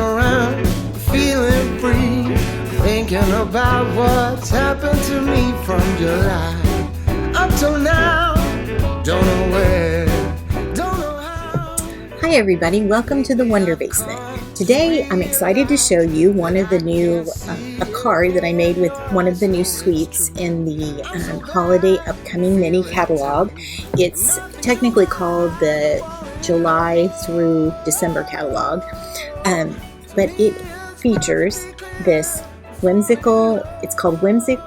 around, feeling free, thinking about what's happened to me from July up till now. Don't know where, don't know how. Hi everybody, welcome to the Wonder Basement. Today I'm excited to show you one of the new, a card that I made with one of the new suites in the holiday upcoming mini catalog. It's technically called the July through December catalog, but it features this whimsical, it's called Whimsy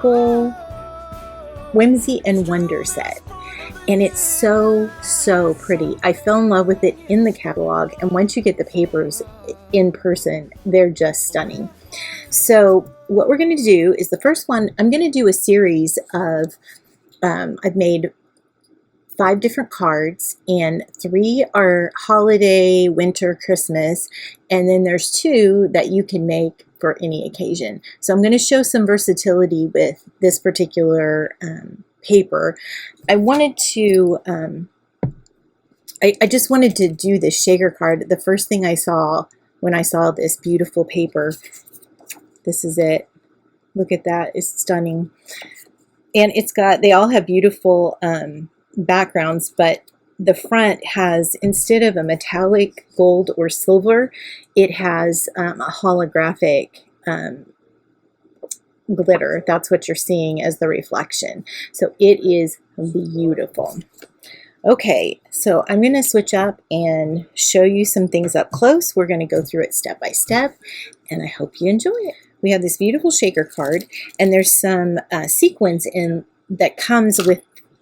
and Wonder set. And it's so pretty. I fell in love with it in the catalog, and once you get the papers in person, they're just stunning. So what we're going to do is the first one, I'm going to do a series of, I've made 5 different cards, and 3 are holiday, winter, Christmas, and then there's 2 that you can make for any occasion. So I'm going to show some versatility with this particular paper. I wanted to, I just wanted to do this shaker card. The first thing I saw when I saw this beautiful paper, this is it. Look at that, it's stunning. And it's got, they all have beautiful backgrounds, but the front has, instead of a metallic gold or silver, it has a holographic glitter. That's what you're seeing as the reflection. So it is beautiful. Okay, so I'm going to switch up and show you some things up close. We're going to go through it step by step, and I hope you enjoy it. We have this beautiful shaker card, and there's some sequins in that comes with,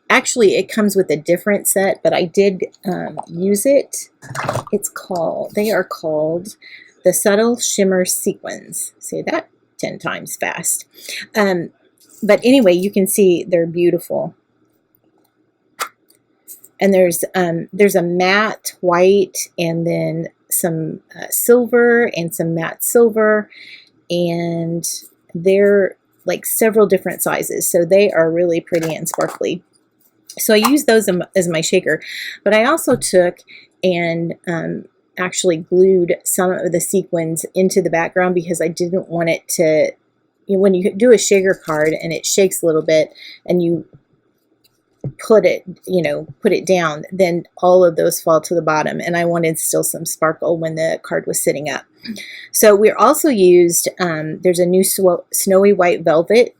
actually it comes with a different set, but I did use it. It's called, they are called the Subtle Shimmer sequins. Say that 10 times fast. But anyway, you can see they're beautiful. And there's a matte white, and then some silver and some matte silver, and they're like several different sizes. So they are really pretty and sparkly. So I used those as my shaker, but I also took and actually glued some of the sequins into the background, because I didn't want it to, you know, when you do a shaker card and it shakes a little bit and you put it, you know, put it down, then all of those fall to the bottom, and I wanted still some sparkle when the card was sitting up. So we also used, there's a new snowy white velvet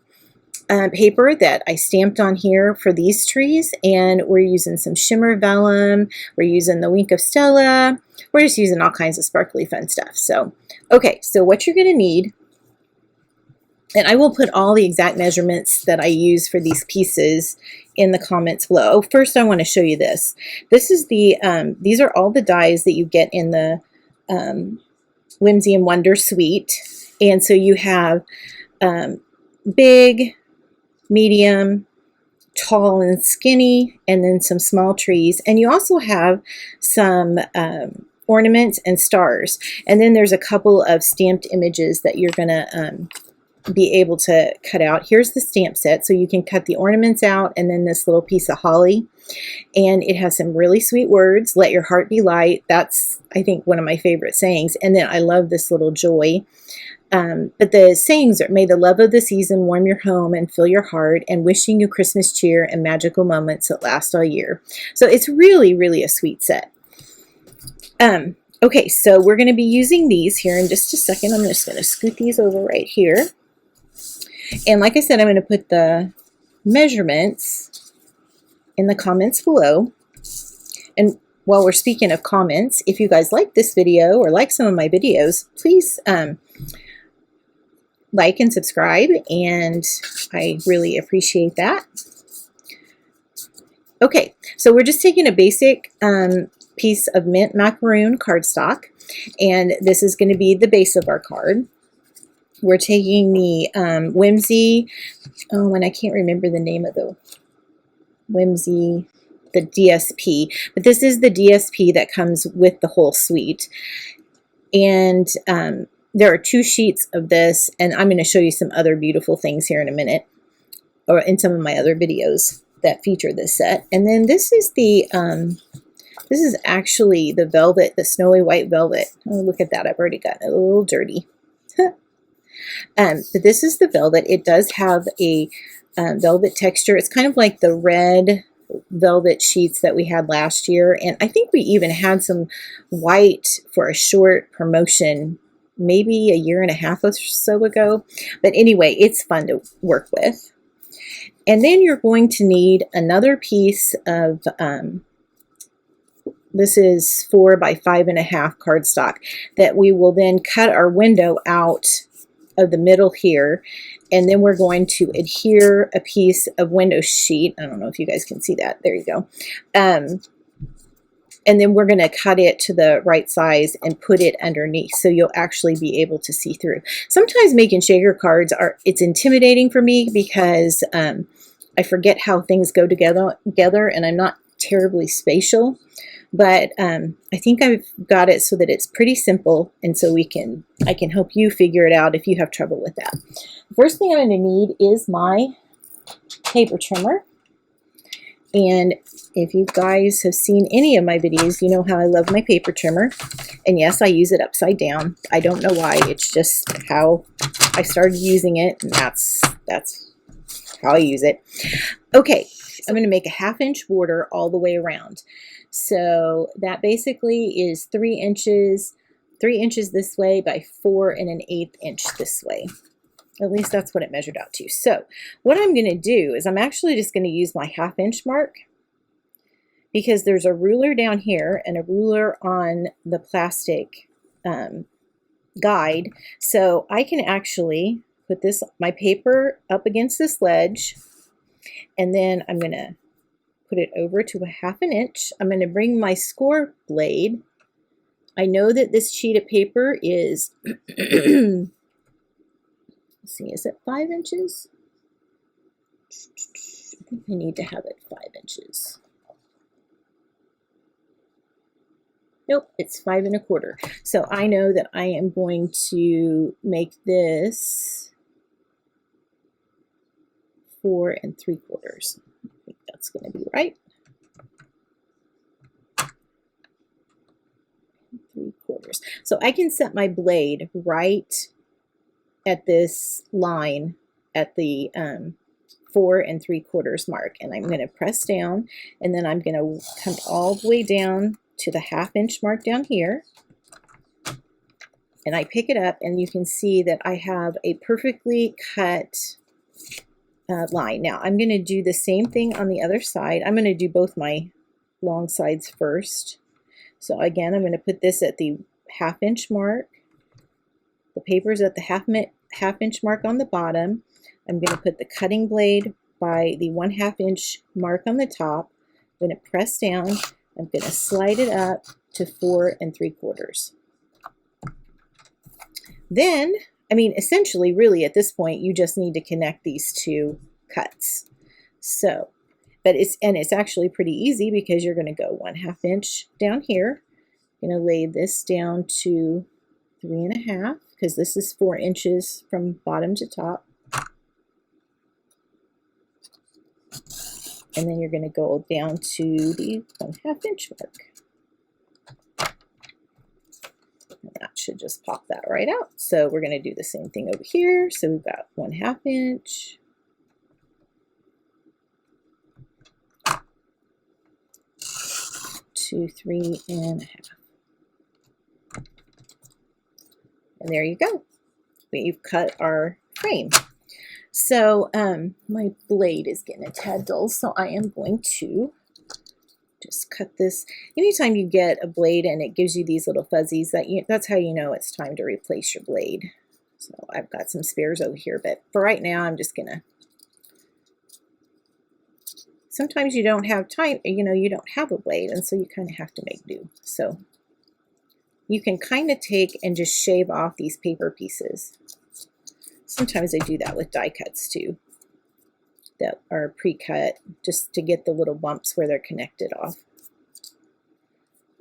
paper that I stamped on here for these trees, and we're using some shimmer vellum, we're using the Wink of Stella, we're just using all kinds of sparkly fun stuff. So okay, so what you're going to need, and I will put all the exact measurements that I use for these pieces in the comments below. Oh, first I want to show you this. This is the these are all the dies that you get in the Whimsy and Wonder Suite, and so you have big, medium, tall and skinny, and then some small trees, and you also have some ornaments and stars, and then there's a couple of stamped images that you're gonna be able to cut out. Here's the stamp set, so you can cut the ornaments out, and then this little piece of holly, and it has some really sweet words. Let your heart be light. That's, I think, one of my favorite sayings. And then I love this little joy. But the sayings are, may the love of the season warm your home and fill your heart, and wishing you Christmas cheer and magical moments that last all year. So it's really a sweet set. Okay, so we're going to be using these here in just a second. I'm just going to scoot these over right here. And like I said, I'm going to put the measurements in the comments below. And while we're speaking of comments, if you guys like this video or like some of my videos, please like and subscribe, and I really appreciate that. Okay, so we're just taking a basic piece of mint macaroon cardstock, and this is going to be the base of our card. We're taking the Whimsy, oh, and I can't remember the name of the Whimsy, the DSP, but this is the DSP that comes with the whole suite. And there are 2 sheets of this, and I'm going to show you some other beautiful things here in a minute, or in some of my other videos that feature this set. And then this is the This is actually the velvet, the snowy white velvet. Oh, look at that. I've already gotten it a little dirty. But this is the velvet. It does have a velvet texture. It's kind of like the red velvet sheets that we had last year. And I think we even had some white for a short promotion maybe a year and a half or so ago. But anyway, it's fun to work with. And then you're going to need another piece of, this is 4 by 5.5 cardstock that we will then cut our window out of the middle here. And then we're going to adhere a piece of window sheet. I don't know if you guys can see that. There you go. And then we're going to cut it to the right size and put it underneath so you'll actually be able to see through. Sometimes making shaker cards it's intimidating for me because I forget how things go together and I'm not terribly spatial. But I think I've got it so that it's pretty simple, and so I can help you figure it out if you have trouble with that. The first thing I'm going to need is my paper trimmer. And if you guys have seen any of my videos, you know how I love my paper trimmer. And yes, I use it upside down. I don't know why. It's just how I started using it, and that's how I use it. Okay, I'm going to make a 1/2 inch border all the way around. So that basically is 3 inches this way by 4 1/8 inch this way. At least that's what it measured out to. So what I'm going to do is I'm actually just going to use my 1/2 inch mark because there's a ruler down here and a ruler on the plastic guide. So I can actually put my paper up against this ledge, and then I'm going to put it over to a 1/2 inch. I'm going to bring my score blade. I know that this sheet of paper is, let's see, is it 5 inches? I think I need to have it 5 inches. Nope, it's 5 1/4. So I know that I am going to make this 4 3/4. I think that's going to be right. 3/4. So I can set my blade right at this line at the 4 3/4 mark, and I'm going to press down, and then I'm going to come all the way down to the 1/2 inch mark down here, and I pick it up, and you can see that I have a perfectly cut line. Now I'm going to do the same thing on the other side. I'm going to do both my long sides first. So again, I'm going to put this at the 1/2 inch mark. The paper's at the 1/2 inch mark on the bottom. I'm going to put the cutting blade by the 1/2 inch mark on the top. I'm going to press down. I'm going to slide it up to 4 3/4. Then, I mean, essentially, really, at this point, you just need to connect these two cuts. So, but it's actually pretty easy because you're going to go 1/2 inch down here. I'm going to lay this down to 3 1/2 because this is 4 inches from bottom to top. And then you're going to go down to the 1/2 inch mark. And that should just pop that right out. So we're going to do the same thing over here. So we've got 1/2 inch. To 3 1/2. And there you go. We've cut our frame. So my blade is getting a tad dull, so I am going to just cut this. Anytime you get a blade and it gives you these little fuzzies, that's how you know it's time to replace your blade. So I've got some spares over here, but for right now, I'm just gonna. Sometimes you don't have time, you don't have a blade, and so you kind of have to make do. So you can kind of take and just shave off these paper pieces. Sometimes I do that with die cuts too, that are pre-cut, just to get the little bumps where they're connected off.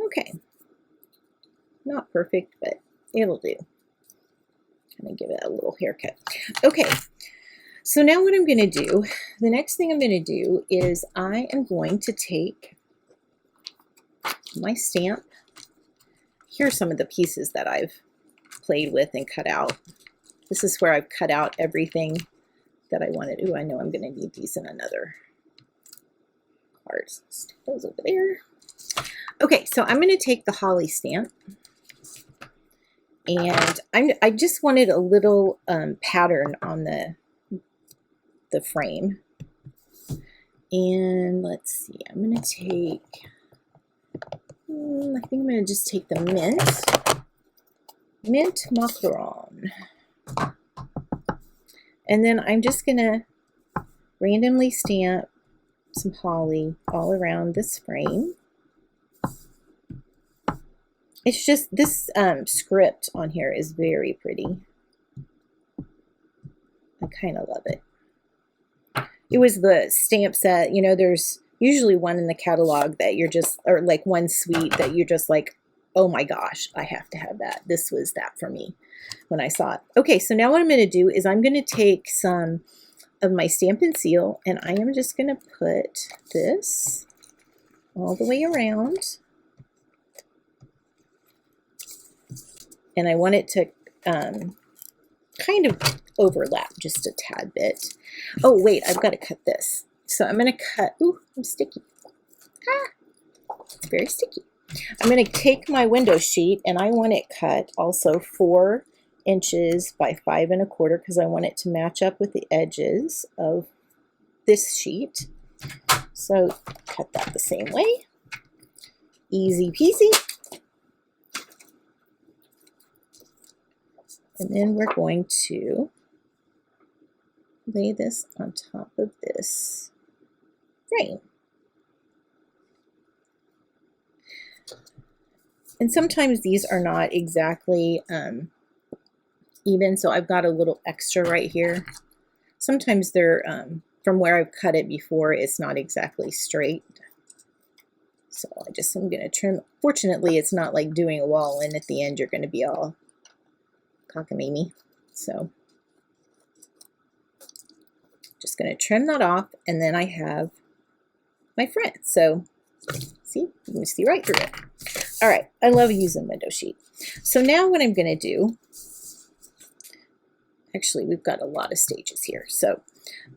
Okay, not perfect, but it'll do. Kind of give it a little haircut. Okay, so now what I'm going to do, the next thing I'm going to do is I am going to take my stamp. Here are some of the pieces that I've played with and cut out. This is where I've cut out everything that I wanted. Ooh, I know I'm going to need these in another card. Stick those over there. Okay, so I'm going to take the holly stamp, and I just wanted a little pattern on the frame. And let's see, I'm going to take, I think I'm going to just take the mint macaron. And then I'm just going to randomly stamp some holly all around this frame. It's just, this script on here is very pretty. I kind of love it. It was the stamp set, you know, there's usually one in the catalog that you're just, or like one suite that you're just like, oh my gosh, I have to have that. This was that for me when I saw it. Okay, so now what I'm going to do is I'm going to take some of my Stampin' Seal, and I am just going to put this all the way around. And I want it to kind of overlap just a tad bit. Oh, wait, I've got to cut this. So I'm going to cut, ooh, I'm sticky. Ah, it's very sticky. I'm going to take my window sheet, and I want it cut also 4 inches by 5 1/4 because I want it to match up with the edges of this sheet. So cut that the same way. Easy peasy. And then we're going to lay this on top of this frame. And sometimes these are not exactly even, so I've got a little extra right here. Sometimes they're, from where I've cut it before, it's not exactly straight. So I'm going to trim. Fortunately, it's not like doing a wall, and at the end you're going to be all cockamamie. So just going to trim that off, and then I have my front. So see, you can see right through it. All right, I love using window sheet. So now what I'm going to do, actually we've got a lot of stages here. So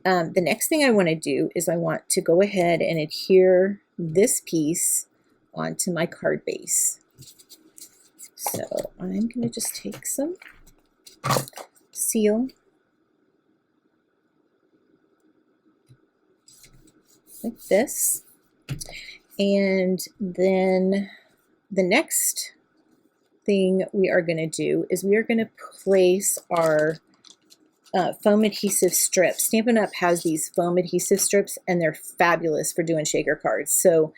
the next thing I want to do is I want to go ahead and adhere this piece onto my card base. So I'm going to just take some seal like this, and then the next thing we are going to do is we are going to place our foam adhesive strips. Stampin' Up! Has these foam adhesive strips, and they're fabulous for doing shaker cards. So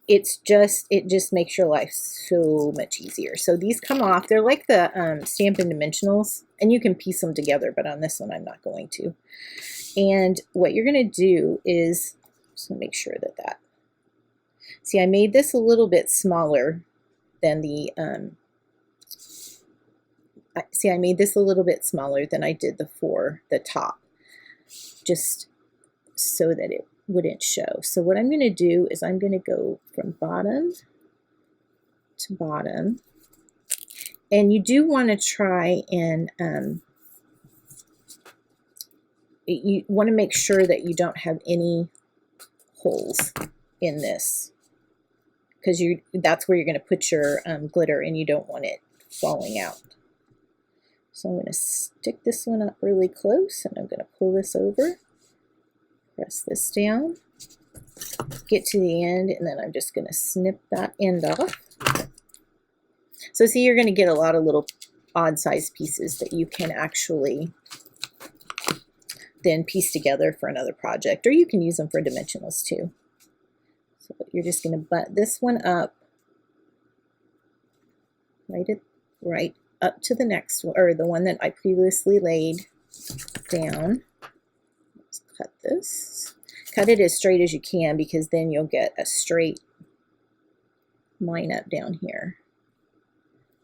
it just makes your life so much easier. So these come off. They're like the Stampin' Dimensionals, and you can piece them together, but on this one I'm not going to. And what you're going to do is, just going to make sure that see, I made this a little bit smaller than the, I made this a little bit smaller than I did for the top, just so that it wouldn't show. So what I'm going to do is I'm going to go from bottom to bottom, and you do want to try and you want to make sure that you don't have any holes in this, because that's where you're going to put your glitter, and you don't want it falling out. So I'm going to stick this one up really close, and I'm going to pull this over, press this down, get to the end, and then I'm just going to snip that end off. So see, you're going to get a lot of little odd-sized pieces that you can actually then piece together for another project, or you can use them for dimensionals too. So you're just going to butt this one up, right up to the next one, or the one that I previously laid down. Let's cut this. Cut it as straight as you can, because then you'll get a straight line up down here.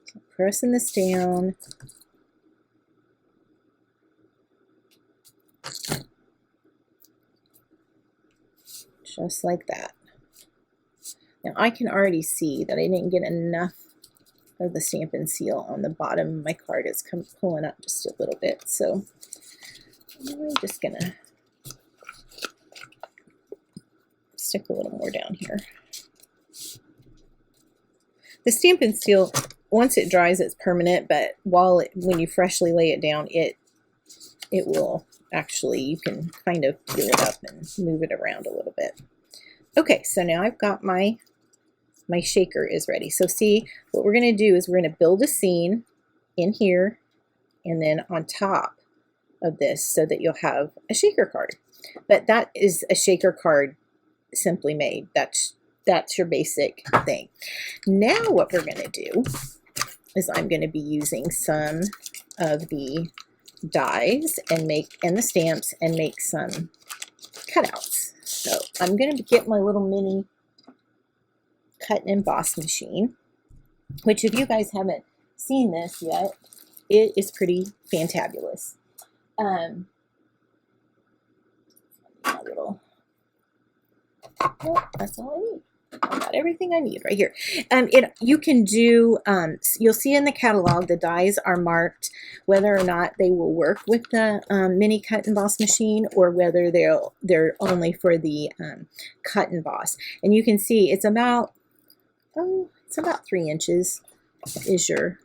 So pressing this down. Just like that. Now I can already see that I didn't get enough of the Stampin' Seal on the bottom of my card. It's pulling up just a little bit, so I'm just gonna stick a little more down here. The Stampin' Seal, once it dries, it's permanent, but when you freshly lay it down, it will actually, you can kind of peel it up and move it around a little bit. Okay, so now I've got my shaker is ready. So see, what we're going to do is we're going to build a scene in here and then on top of this so that you'll have a shaker card. But that is a shaker card simply made. That's your basic thing. Now what we're going to do is I'm going to be using some of the dies and the stamps and make some cutouts. So I'm going to get my little mini cut and emboss machine, which if you guys haven't seen this yet, it is pretty fantabulous. That's all I need. I got everything I need right here. You can do, you'll see in the catalog, the dies are marked whether or not they will work with the mini cut and emboss machine or whether they're only for the cut and emboss. And you can see it's about 3 inches is your,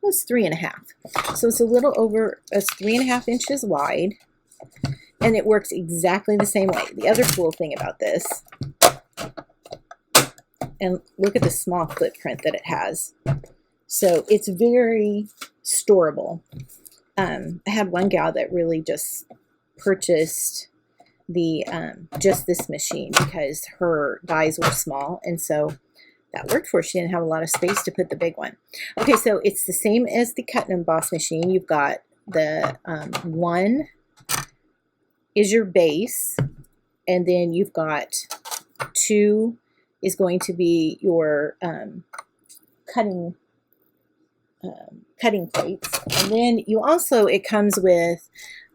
well, it's 3.5. So it's a little over, it's 3.5 inches wide, and it works exactly the same way. The other cool thing about this, and look at the small footprint that it has. So it's very storable. I had one gal that really just purchased the just this machine because her dies were small, and so that worked for her. She didn't have a lot of space to put the big one. Okay, so it's the same as the cut and emboss machine. You've got the one is your base, and then you've got 2 is going to be your cutting plates, and then you also, it comes with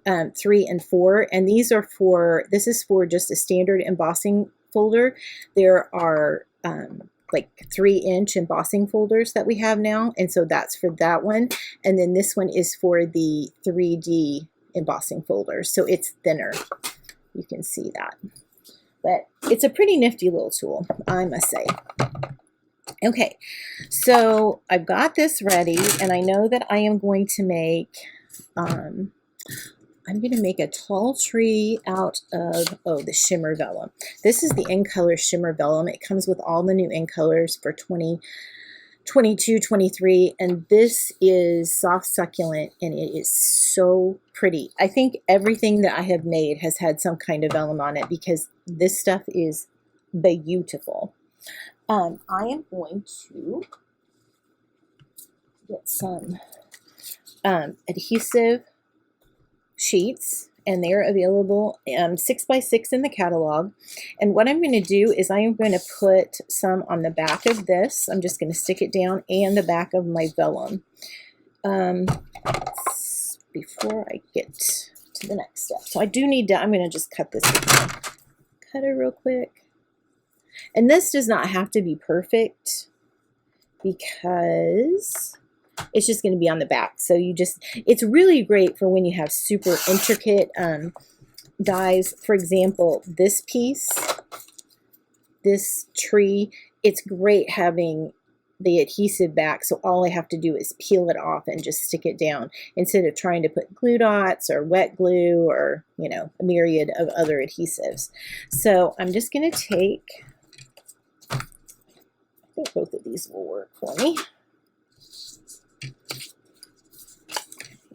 3 and 4, and this is for just a standard embossing folder. There are like 3-inch embossing folders that we have now, and so that's for that one, and then this one is for the 3D embossing folder, so it's thinner. You can see that. But it's a pretty nifty little tool, I must say. Okay, so I've got this ready, and I know that I am going to make, I'm going to make a tall tree out of, the shimmer vellum. This is the In Color shimmer vellum. It comes with all the new In Colors for 2022, 23, and this is soft succulent, and it is so pretty. I think everything that I have made has had some kind of vellum on it because this stuff is beautiful. I am going to get some adhesive sheets, and they're available 6x6 in the catalog. And what I'm going to do is I am going to put some on the back of this. I'm just going to stick it down, and the back of my vellum. Before I get to the next step. So I do need to, I'm going to just cut this with my cutter real quick. And this does not have to be perfect because it's just going to be on the back. So it's really great for when you have super intricate dies. For example, this piece, this tree, it's great having the adhesive back, so all I have to do is peel it off and just stick it down instead of trying to put glue dots or wet glue or, a myriad of other adhesives. So I'm just going to take, I think both of these will work for me.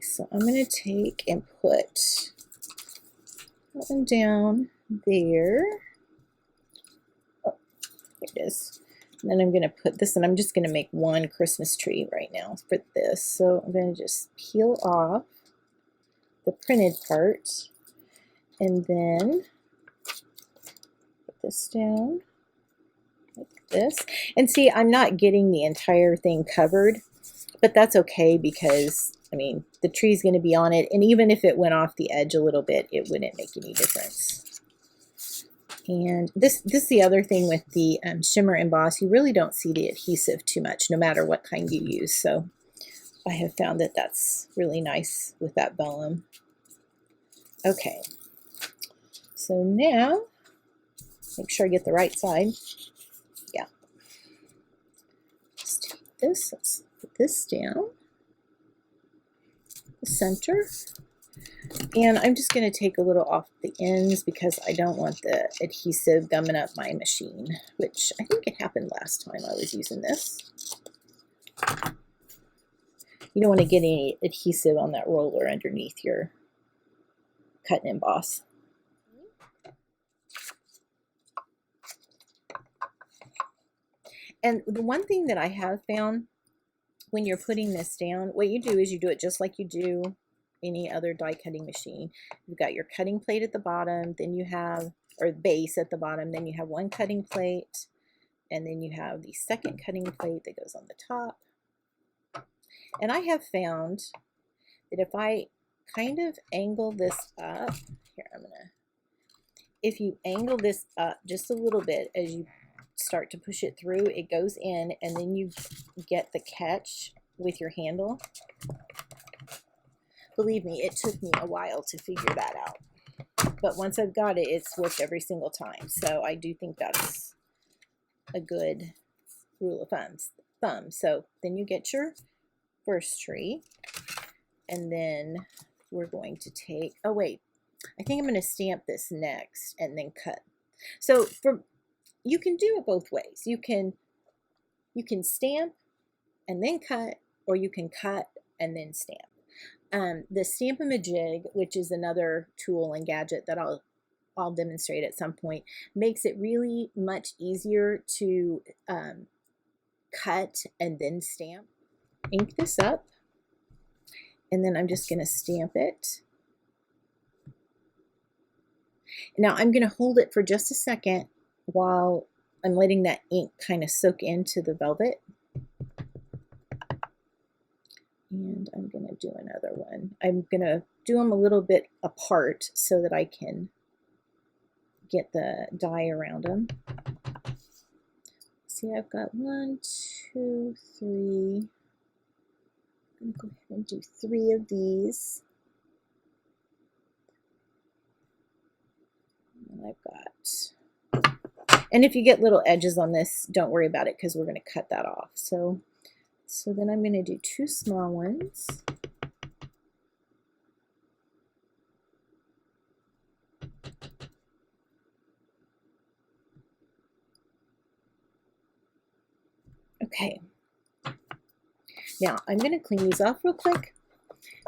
So I'm going to take and put one down there. Oh, here it is. And then I'm going to put this, and I'm just going to make one Christmas tree right now for this. So I'm going to just peel off the printed part, and then put this down like this. And see, I'm not getting the entire thing covered, but that's okay because, the tree's going to be on it, and even if it went off the edge a little bit, it wouldn't make any difference. And this is the other thing with the shimmer emboss. You really don't see the adhesive too much, no matter what kind you use. So I have found that that's really nice with that vellum. Okay, so now make sure I get the right side. Yeah. Let's take this. Let's put this down. The center. And I'm just going to take a little off the ends because I don't want the adhesive gumming up my machine, which I think it happened last time I was using this. You don't want to get any adhesive on that roller underneath your cut and emboss. And the one thing that I have found when you're putting this down, what you do is you do it just like you do any other die cutting machine. You've got your cutting plate at the bottom, then you have, or base at the bottom, then you have one cutting plate, and then you have the second cutting plate that goes on the top. And I have found that if I kind of angle this up, here if you angle this up just a little bit as you start to push it through, it goes in, and then you get the catch with your handle. Believe me, it took me a while to figure that out. But once I've got it, it's worked every single time. So I do think that's a good rule of thumb. So then you get your first tree, and then we're going to take, oh wait, I think I'm going to stamp this next and then cut. So you can do it both ways. You can stamp and then cut, or you can cut and then stamp. The Stampin' which is another tool and gadget that I'll demonstrate at some point, makes it really much easier to cut and then stamp. Ink this up, and then I'm just going to stamp it. Now I'm going to hold it for just a second while I'm letting that ink kind of soak into the velvet. And I'm going to do another one. I'm going to do them a little bit apart so that I can get the die around them. See, I've got 1, 2, 3. I'm going to go ahead and do 3 of these. And I've got, and if you get little edges on this, don't worry about it because we're going to cut that off. So then I'm going to do 2 small ones. Okay. Now I'm going to clean these off real quick,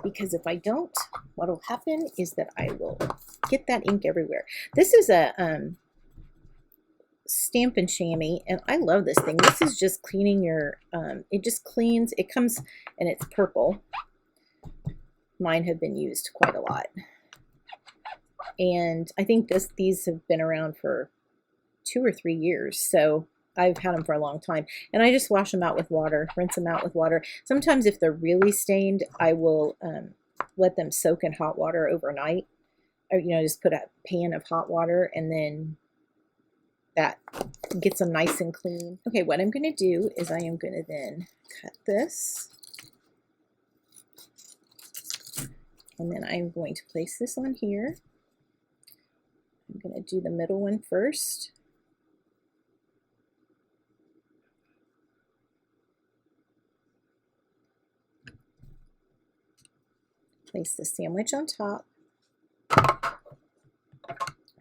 because if I don't, what will happen is that I will get that ink everywhere. This is a Stampin' Chamois, and I love this thing. This is just cleaning your, it just cleans, it comes, and it's purple. Mine have been used quite a lot. And I think these have been around for 2 or 3 years, so I've had them for a long time. And I just wash them out with water, rinse them out with water. Sometimes if they're really stained, I will let them soak in hot water overnight. Or, just put a pan of hot water, and then that gets them nice and clean. Okay, what I'm going to do is I am going to then cut this. And then I'm going to place this on here. I'm going to do the middle one first. Place the sandwich on top.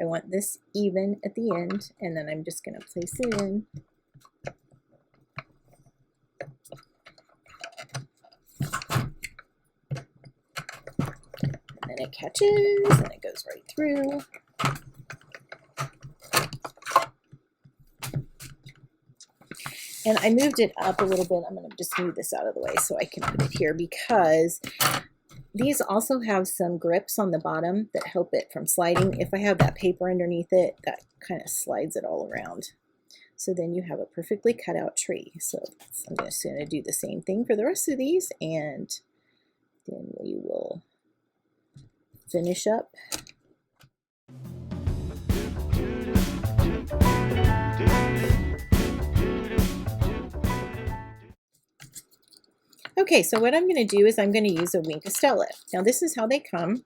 I want this even at the end, and then I'm just going to place it in. And then it catches, and it goes right through. And I moved it up a little bit. I'm going to just move this out of the way so I can put it here, because these also have some grips on the bottom that help it from sliding. If I have that paper underneath it, that kind of slides it all around. So then you have a perfectly cut out tree. So I'm just going to do the same thing for the rest of these, and then we will finish up. Okay, so what I'm going to do is I'm going to use a Wink of Stella. Now this is how they come.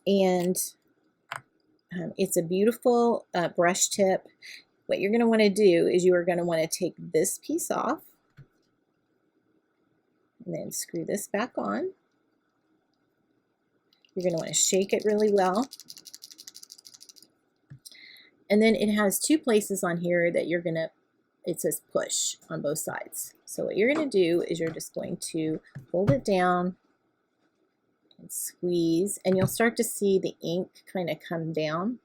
And it's a beautiful brush tip. What you're going to want to do is you are going to want to take this piece off and then screw this back on. You're going to want to shake it really well. And then it has two places on here that you're going to, it says push on both sides. So what you're going to do is you're just going to hold it down and squeeze, and you'll start to see the ink kind of come down.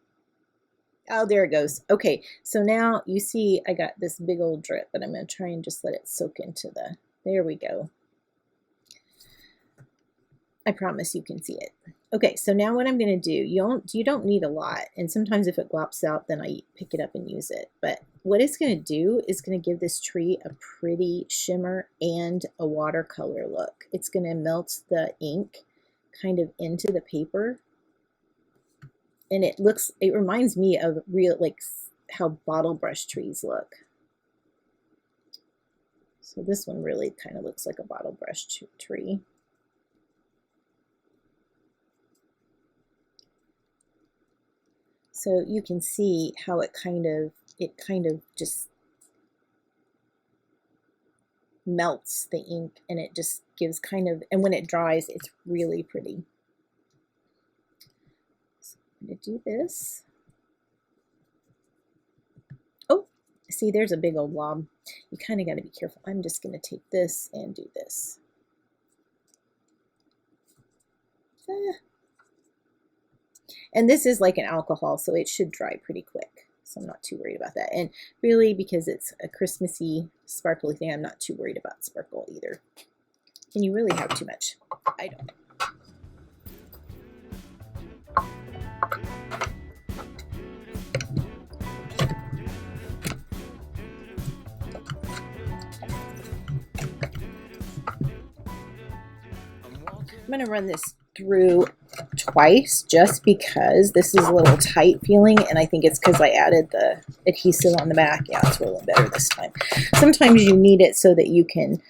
Oh, there it goes. Okay, so now you see I got this big old drip, but I'm going to try and just let it soak into the, there we go. I promise you can see it. Okay, so now what I'm going to do, you don't need a lot, and sometimes if it glops out, then I pick it up and use it. But what it's going to do is going to give this tree a pretty shimmer and a watercolor look. It's going to melt the ink kind of into the paper, and it reminds me of real, like how bottle brush trees look. So this one really kind of looks like a bottle brush tree. So you can see how it kind of just melts the ink, and it just gives kind of, and when it dries, it's really pretty. So I'm going to do this. Oh, see, there's a big old blob. You kind of got to be careful. I'm just going to take this and do this. And this is like an alcohol, so it should dry pretty quick. So I'm not too worried about that. And really, because it's a Christmassy, sparkly thing, I'm not too worried about sparkle either. And you really have too much. I don't. I'm going to run this through twice just because this is a little tight feeling, and I think it's because I added the adhesive on the back. Yeah, it's rolling better this time. Sometimes you need it so that you can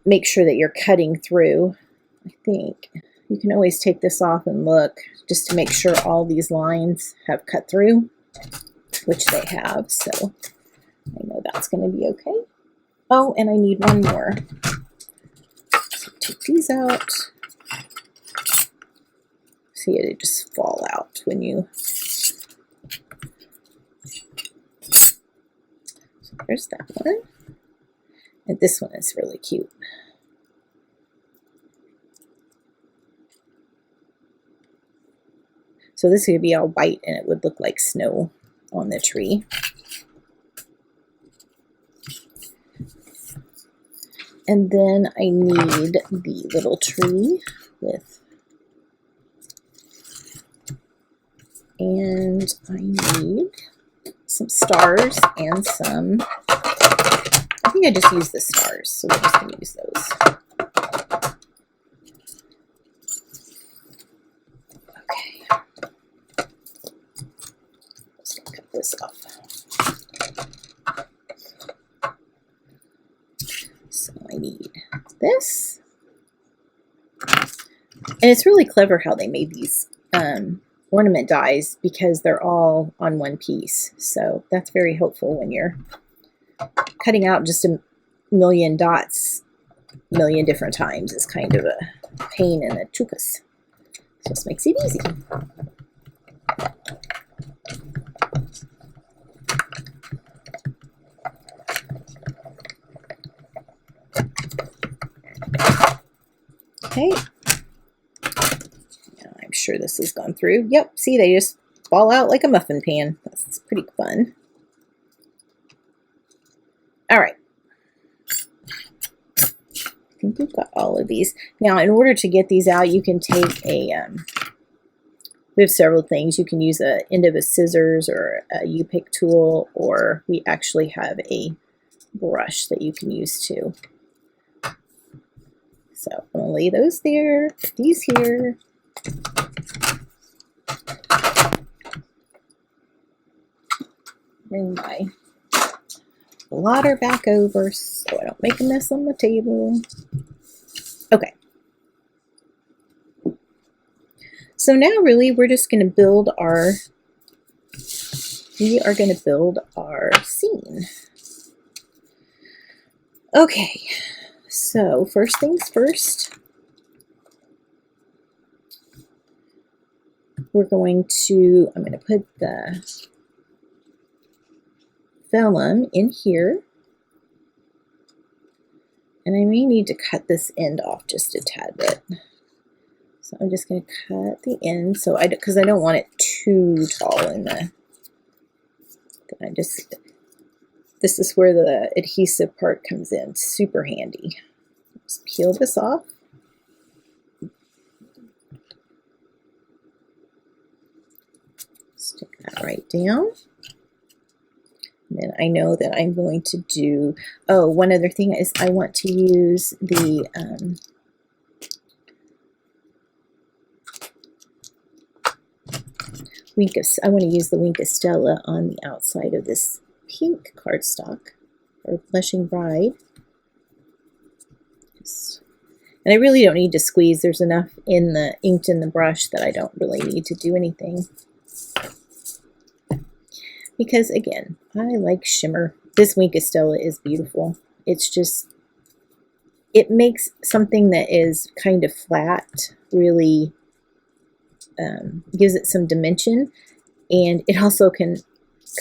make sure that you're cutting through. I think you can always take this off and look just to make sure all these lines have cut through, which they have, so I know that's going to be okay. Oh, and I need one more. So take these out. See it, it just fall out when you. So there's that one. And this one is really cute. So this would be all white and it would look like snow on the tree. And then I need the little tree with, and I need some stars and some, I think I just used the stars, so we're just going to use those. Okay. Let's cut this off. So I need this. And it's really clever how they made these ornament dies because they're all on one piece. So that's very helpful when you're cutting out just a million dots a million different times. Is kind of a pain in the chukas. So this makes it easy. Okay. Now I'm sure this has gone through. Yep, see, they just fall out like a muffin pan. That's pretty fun. All right. I think we've got all of these. Now, in order to get these out, you can take a, we have several things. You can use an end of a scissors or a U-pick tool, or we actually have a brush that you can use too. So I'm going to lay those there, put these here. Bring my blot her back over so I don't make a mess on the table. Okay. So now really we're just going to build our, we are going to build our scene. Okay, so first things first, we're going to, I'm going to put the vellum in here, and I may need to cut this end off just a tad bit. So I'm just going to cut the end, so because I don't want it too tall in the, this is where the adhesive part comes in, super handy. Just peel this off. Stick that right down. And then I know that I'm going to do, oh, one other thing is I want to use the, I want to use the Winkostella on the outside of this pink cardstock, or Blushing Bride. And I really don't need to squeeze. There's enough in the inked in the brush that I don't really need to do anything. Because again, I like shimmer. This Winkostella is beautiful. It's just, it makes something that is kind of flat really, gives it some dimension, and it also can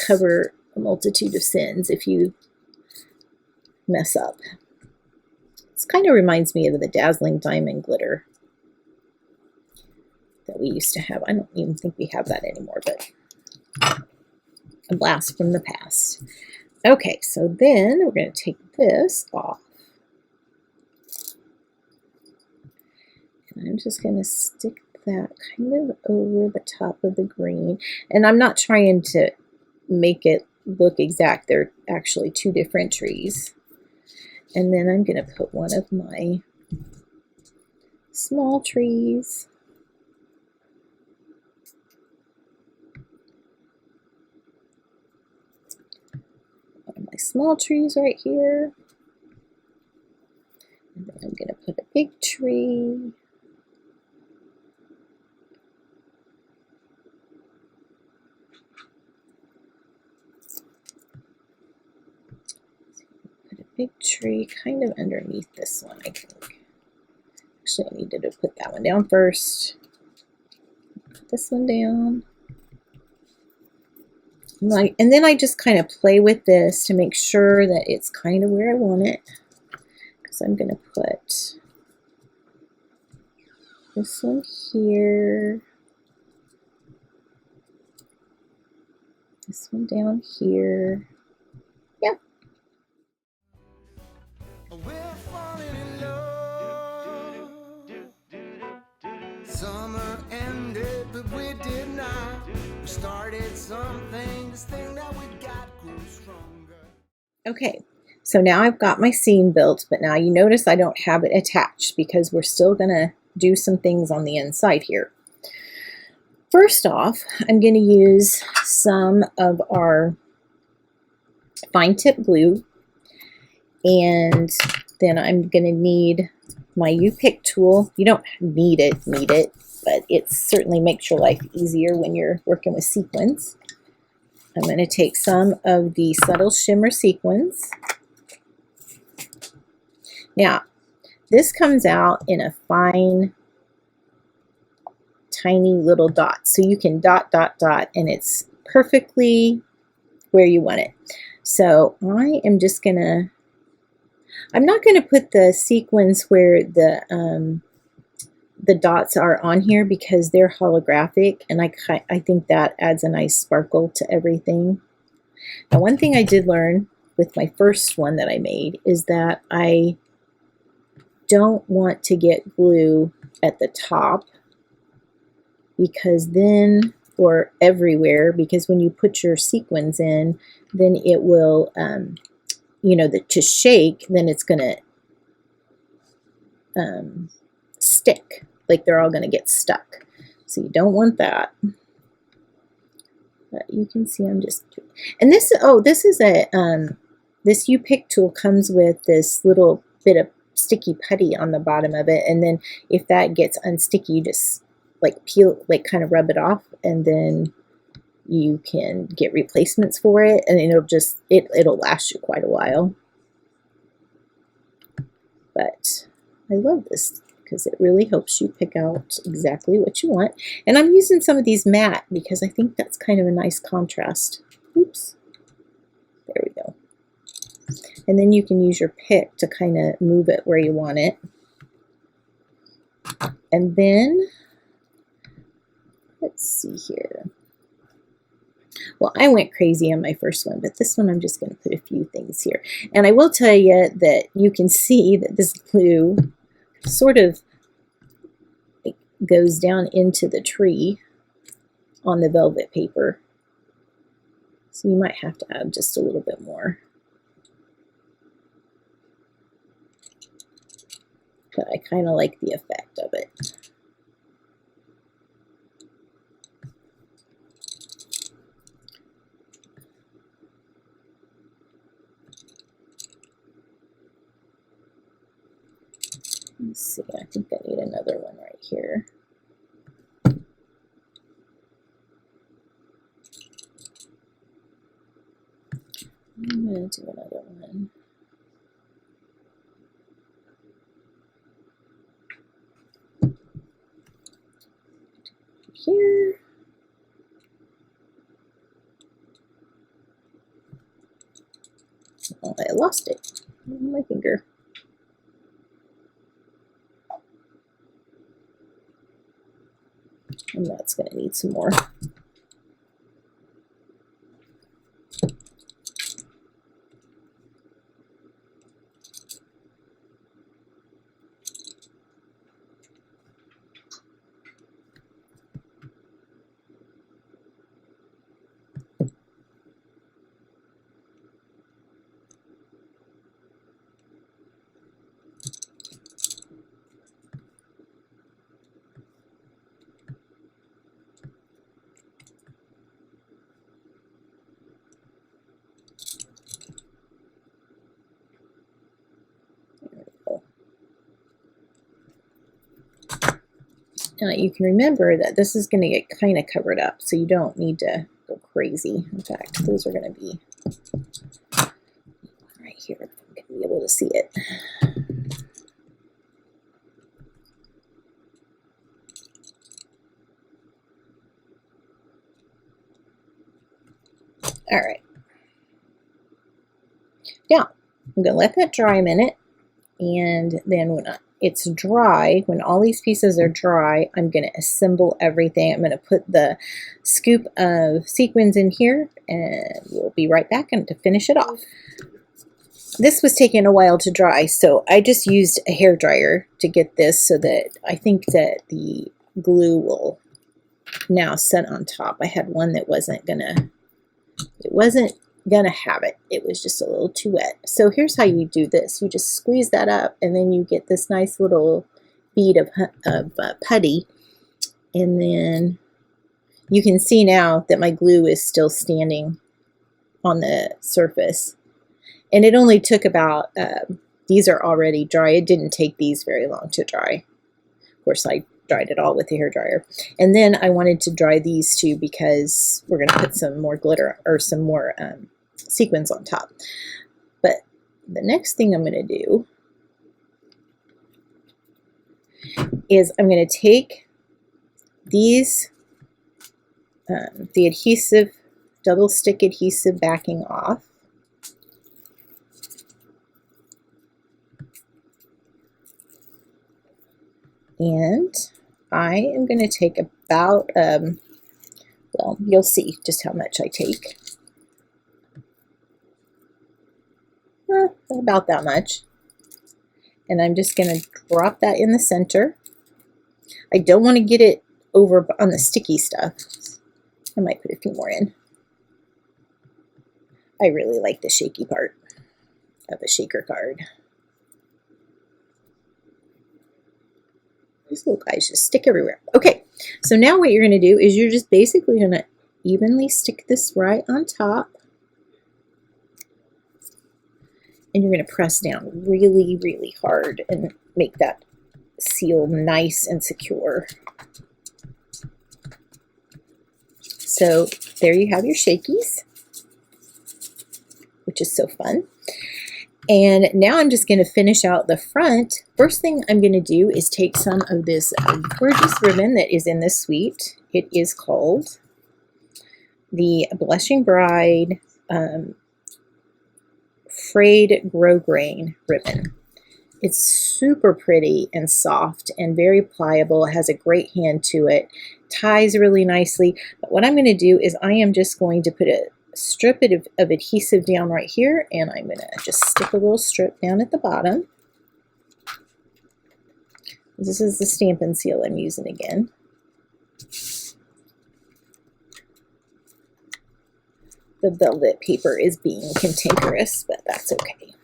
cover a multitude of sins if you mess up. This kind of reminds me of the Dazzling Diamond glitter that we used to have. I don't even think we have that anymore, but a blast from the past. Okay, so then we're going to take this off. And I'm just going to stick that kind of over the top of the green. And I'm not trying to make it look exact. They're actually two different trees. And then I'm going to put one of my small trees. One of my small trees right here. And then I'm going to put a big tree. Big tree kind of underneath this one, I think. Actually, I needed to put that one down first. Put this one down. And then I just kind of play with this to make sure that it's kind of where I want it. Because I'm going to put this one here. This one down here. Yeah. We're falling in love. Summer ended, but we did not. We started something. This thing that we got grew stronger. Okay, so now I've got my scene built, but now you notice I don't have it attached because we're still going to do some things on the inside here. First off, I'm going to use some of our fine tip glue. And then I'm going to need my U-Pick tool. You don't need it, but it certainly makes your life easier when you're working with sequins. I'm going to take some of the Subtle Shimmer sequins. Now, this comes out in a fine, tiny little dot. So you can dot, dot, dot, and it's perfectly where you want it. So I am just going to, I'm not going to put the sequins where the dots are on here because they're holographic, and I think that adds a nice sparkle to everything. Now, one thing I did learn with my first one that I made is that I don't want to get glue at the top, because then, or everywhere, because when you put your sequins in, then it will, you know, to shake, then it's going to stick, like they're all going to get stuck. So you don't want that. But you can see I'm just, and this, oh, this is This U-Pick tool comes with this little bit of sticky putty on the bottom of it, and then if that gets unsticky, you just like peel, like kind of rub it off, and then you can get replacements for it, and it'll last you quite a while. But I love this because it really helps you pick out exactly what you want. And I'm using some of these matte because I think that's kind of a nice contrast. Oops. There we go. And then you can use your pick to kind of move it where you want it. And then, let's see here. Well, I went crazy on my first one, but this one I'm just going to put a few things here. And I will tell you that you can see that this glue sort of goes down into the tree on the velvet paper. So you might have to add just a little bit more. But I kind of like the effect of it. Let's see, I think I need another one right here. I'm going to do another one. Here. Oh, I lost it. My finger. And that's going to need some more. Now you can remember that this is going to get kind of covered up, so you don't need to go crazy. In fact, those are going to be right here. I'm going to be able to see it. All right. Now, I'm going to let that dry a minute, and then when it's dry, when all these pieces are dry, I'm going to assemble everything. I'm going to put the scoop of sequins in here, and we'll be right back and to finish it off. This was taking a while to dry, so I just used a hair dryer to get this so that I think that the glue will now set on top. I had one that wasn't gonna have it. It was just a little too wet. So here's how you do this. You just squeeze that up, and then you get this nice little bead of putty. And then you can see now that my glue is still standing on the surface. And it only took about, these are already dry. It didn't take these very long to dry. Of course, I dried it all with the hair dryer. And then I wanted to dry these too because we're going to put some more glitter or some more sequins on top. But the next thing I'm going to do is I'm going to take these, the adhesive, double stick adhesive backing off. And I am going to take about, well, you'll see just how much I take. About that much. And I'm just going to drop that in the center. I don't want to get it over on the sticky stuff. I might put a few more in. I really like the shaky part of a shaker card. These little guys just stick everywhere. Okay, so now what you're going to do is you're just basically going to evenly stick this right on top. And you're going to press down really, really hard and make that seal nice and secure. So there you have your shakies, which is so fun. And now I'm just going to finish out the front. First thing I'm going to do is take some of this gorgeous ribbon that is in this suite. It is called the Blushing Bride Frayed Grosgrain ribbon. It's super pretty and soft and very pliable. It has a great hand to it. Ties really nicely. But what I'm going to do is I am just going to put a strip of adhesive down right here, and I'm going to just stick a little strip down at the bottom. This is the Stampin' Seal I'm using again. The velvet paper is being cantankerous, but that's okay.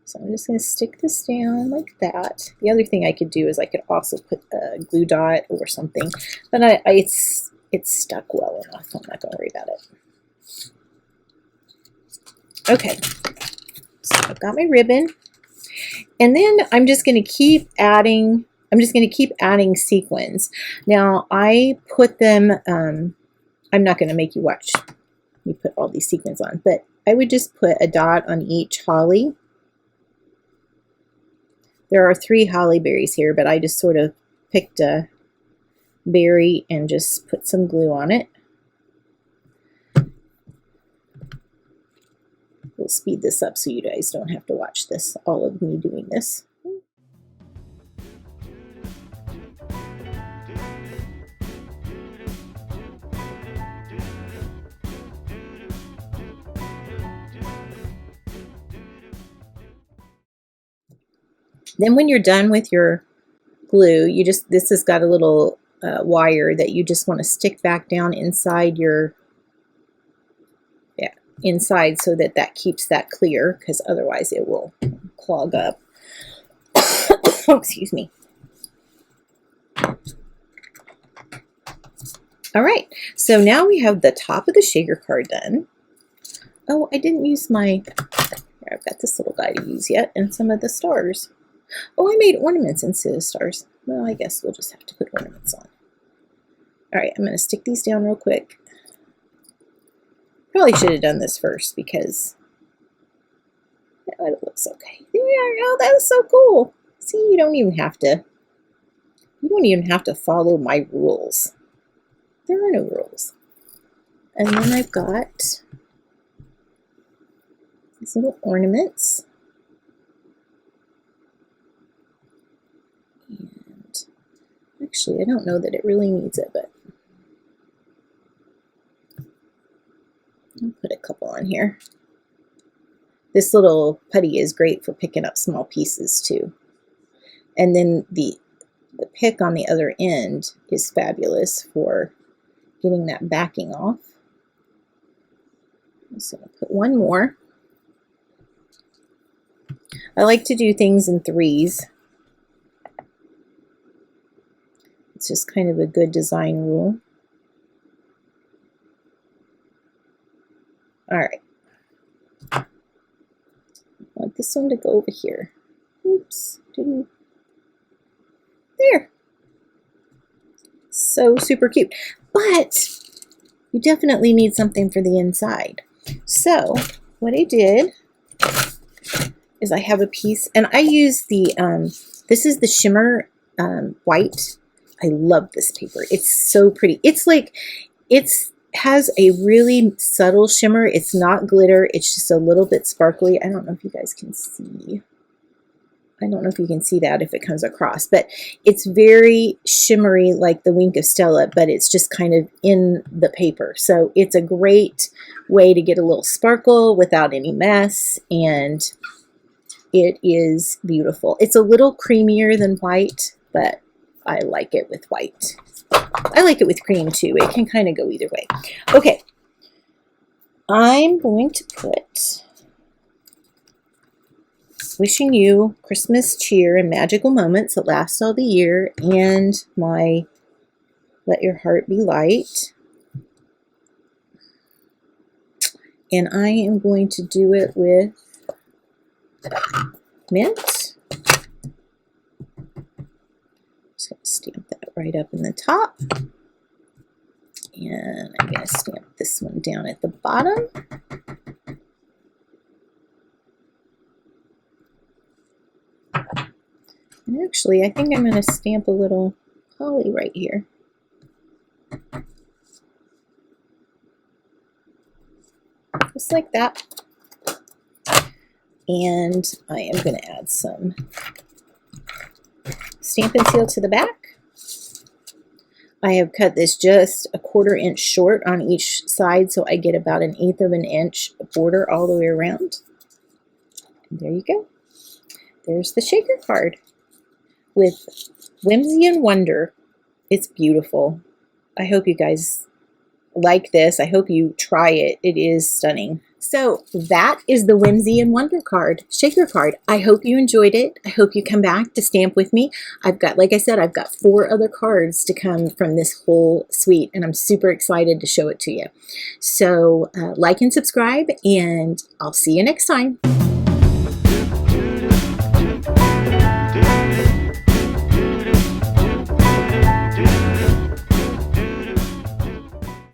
So I'm just going to stick this down like that. The other thing I could do is I could also put a glue dot or something, but it's stuck well enough. I'm not going to worry about it. Okay, so I've got my ribbon, and then I'm just going to keep adding. I'm just going to keep adding sequins. Now I put them. I'm not going to make you watch me put all these sequins on, but I would just put a dot on each holly. There are 3 holly berries here, but I just sort of picked a berry and just put some glue on it. We'll speed this up so you guys don't have to watch this, all of me doing this. Then when you're done with your glue, this has got a little wire that you just want to stick back down inside your, inside, so that keeps that clear, because otherwise it will clog up. Oh, excuse me. All right, so now we have the top of the shaker card done. Oh, I didn't use my, I've got this little guy to use yet, and some of the stars. Oh, I made ornaments instead of stars. Well, I guess we'll just have to put ornaments on. All right, I'm going to stick these down real quick. Probably should have done this first because it looks okay. There we are. Oh, that was so cool. See, you don't even have to follow my rules. There are no rules. And then I've got these little ornaments. And actually, I don't know that it really needs it, but I'll put a couple on here. This little putty is great for picking up small pieces too. And then the pick on the other end is fabulous for getting that backing off. So I'll put one more. I like to do things in 3s. It's just kind of a good design rule. All right. I want this one to go over here. Oops. There. So super cute. But you definitely need something for the inside. So what I did is I have a piece, and I use the, this is the shimmer white. I love this paper. It's so pretty. It's like, has a really subtle shimmer. It's not glitter. It's just a little bit sparkly. I don't know if you guys can see. I don't know if you can see that if it comes across, but it's very shimmery like the Wink of Stella, but it's just kind of in the paper. So it's a great way to get a little sparkle without any mess, and it is beautiful. It's a little creamier than white, but I like it with white. I like it with cream too. It can kind of go either way. Okay, I'm going to put wishing you Christmas cheer and magical moments that last all the year, and my let your heart be light. And I am going to do it with mint. Just going to stamp that right up in the top. And I'm going to stamp this one down at the bottom. And actually, I think I'm going to stamp a little holly right here. Just like that. And I am going to add some Stampin' Seal to the back. I have cut this just a 1/4 inch short on each side, so I get about 1/8 of an inch border all the way around. And there you go. There's the shaker card with Whimsy and Wonder. It's beautiful. I hope you guys like this. I hope you try it. It is stunning. So that is the Whimsy and Wonder card, shaker card. I hope you enjoyed it. I hope you come back to stamp with me. I've got, like I said, I've got 4 other cards to come from this whole suite, and I'm super excited to show it to you. So like and subscribe, and I'll see you next time.